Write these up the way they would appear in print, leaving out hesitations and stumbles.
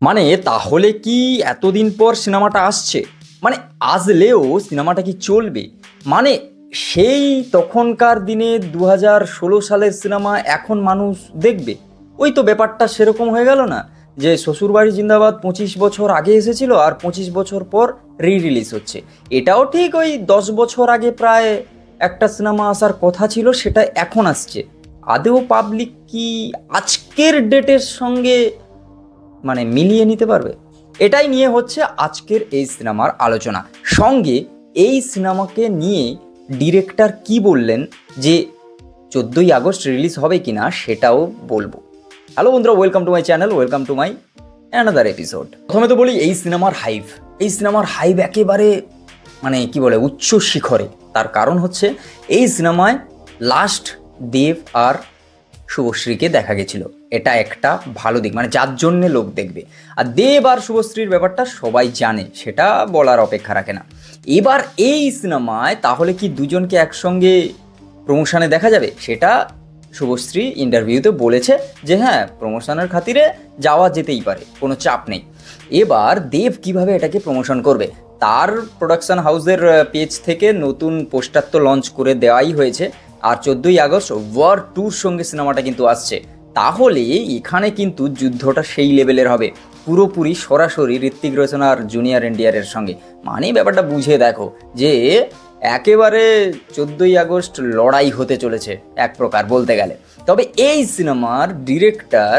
মানে তাহলে কি এতদিন পর সিনেমাটা আসছে, মানে আসলেও সিনেমাটা কি চলবে? মানে সেই তখনকার দিনে 2016 সালের সিনেমা এখন মানুষ দেখবে? ওই তো ব্যাপারটা সেরকম হয়ে গেল না, যে শ্বশুরবাড়ি জিন্দাবাদ 25 বছর আগে এসেছিল আর 25 বছর পর রিলিজ হচ্ছে। এটাও ঠিক, ওই 10 বছর আগে প্রায় একটা সিনেমা আসার কথা ছিল, সেটা এখন আসছে। আদেও পাবলিক কি আজকের ডেটের সঙ্গে মানে মিলিয়ে নিতে পারবে? এটাই নিয়ে হচ্ছে আজকের এই সিনেমার আলোচনা। সঙ্গে এই সিনেমাকে নিয়ে ডিরেক্টর কি বললেন, যে 14ই আগস্ট রিলিজ হবে কিনা সেটাও বলবো। হ্যালো বন্ধুরা, welcome to my channel, welcome to my another episode. প্রথমে তো বলি এই সিনেমার হাইপ একেবারে মানে কি বলে উচ্চ শিখরে। তার কারণ হচ্ছে এই সিনেমায় লাস্ট দেব আর শুভশ্রীকে দেখা গেছিল। এটা একটা ভালো দিক, মানে যার জন্যে লোক দেখবে। আর দেব আর শুভশ্রীর ব্যাপারটা সবাই জানে, সেটা বলার অপেক্ষা রাখে না। এবার এই সিনেমায় তাহলে কি দুজনকে একসঙ্গে প্রমোশনে দেখা যাবে? সেটা শুভশ্রী ইন্টারভিউতে বলেছে যে হ্যাঁ, প্রমোশনের খাতিরে যাওয়া যেতেই পারে, কোনো চাপ নেই। এবার দেব কিভাবে এটাকে প্রমোশন করবে? তার প্রোডাকশন হাউসের পেজ থেকে নতুন পোস্টার তো লঞ্চ করে দেওয়াই হয়েছে। আর 14ই আগস্ট ওয়ার 2-র সঙ্গে সিনেমাটা কিন্তু আসছে। তাহলে এখানে কিন্তু যুদ্ধটা সেই লেভেলের হবে, পুরোপুরি সরাসরি ঋত্বিক রোশন আর জুনিয়র এনটিআরের সঙ্গে। মানে ব্যাপারটা বুঝে দেখো যে একেবারে 14ই আগস্ট লড়াই হতে চলেছে এক প্রকার বলতে গেলে। তবে এই সিনেমার ডিরেক্টর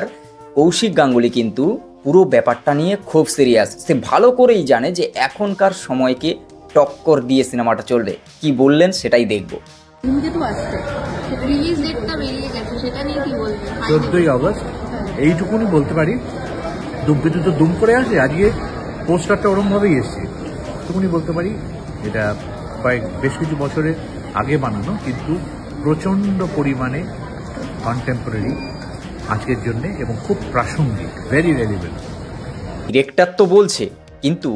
কৌশিক গাঙ্গুলি কিন্তু পুরো ব্যাপারটা নিয়ে খুব সিরিয়াস। সে ভালো করেই জানে যে এখনকার সময়কে টক্কর দিয়ে সিনেমাটা চলবে। কি বললেন সেটাই দেখবো। 14ই আগস্ট এইটুকুনি বলতে পারি। ধূমকেতু তো দুম করে আসে, আজকে পোস্টারটা ওরমভাবেই এসছে, এইটুকুনি বলতে পারি। এটা বেশ কিছু বছরের আগে বানানো, কিন্তু প্রচণ্ড পরিমাণে কন্টেম্পোরারি আজকের জন্য এবং খুব প্রাসঙ্গিক, ভেরি রেলিভেন্ট। ডিরেক্টর তো বলছে, কিন্তু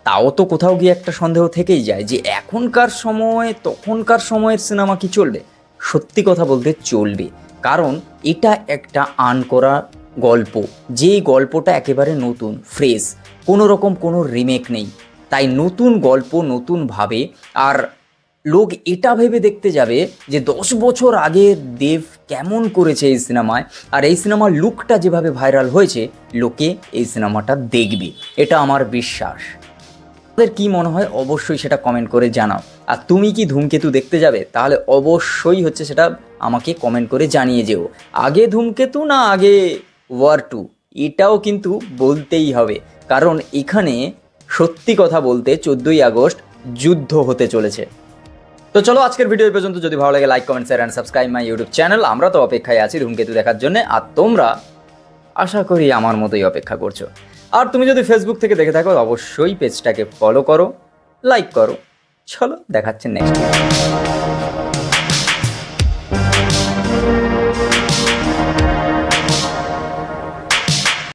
তাও তো কোথাও গিয়ে একটা সন্দেহ থেকেই যায় যে এখনকার সময় তখনকার সময়ের সিনেমা কি চলবে? সত্যি কথা বলতে চলবে, কারণ এটা একটা আর্ন করা গল্প, যেই গল্পটা একেবারে নতুন, ফ্রেশ, কোনো রকম কোনো রিমেক নেই। তাই নতুন গল্প নতুনভাবে, আর লোক এটা ভেবে দেখতে যাবে যে 10 বছর আগে দেব কেমন করেছে এই সিনেমায়, আর এই সিনেমার লুকটা যেভাবে ভাইরাল হয়েছে, লোকে এই সিনেমাটা দেখবে, এটা আমার বিশ্বাস। আপনাদের কি মনে হয় অবশ্যই সেটা কমেন্ট করে জানাও। আর তুমি কি ধূমকেতু দেখতে যাবে? তাহলে অবশ্যই হচ্ছে সেটা আমাকে কমেন্ট করে জানিয়ে যেও। আগে ধূমকেতু না আগে ওয়ার 2, এটাও কিন্তু বলতেই হবে, কারণ এখানে সত্যি কথা বলতে 14ই আগস্ট যুদ্ধ হতে চলেছে। তো চলো আজকের ভিডিও পর্যন্ত। যদি ভালো লাগে like, comment, share and subscribe my YouTube channel. আমরা তো অপেক্ষায় আছি ধূমকেতু দেখার জন্য, আর তোমরা আশা করি আমার মতোই অপেক্ষা করছো। আর তুমি যদি ফেসবুক থেকে দেখে থাকো অবশ্যই পেজটাকে ফলো করো, লাইক করো। চলো দেখাচ্ছে নেক্সট।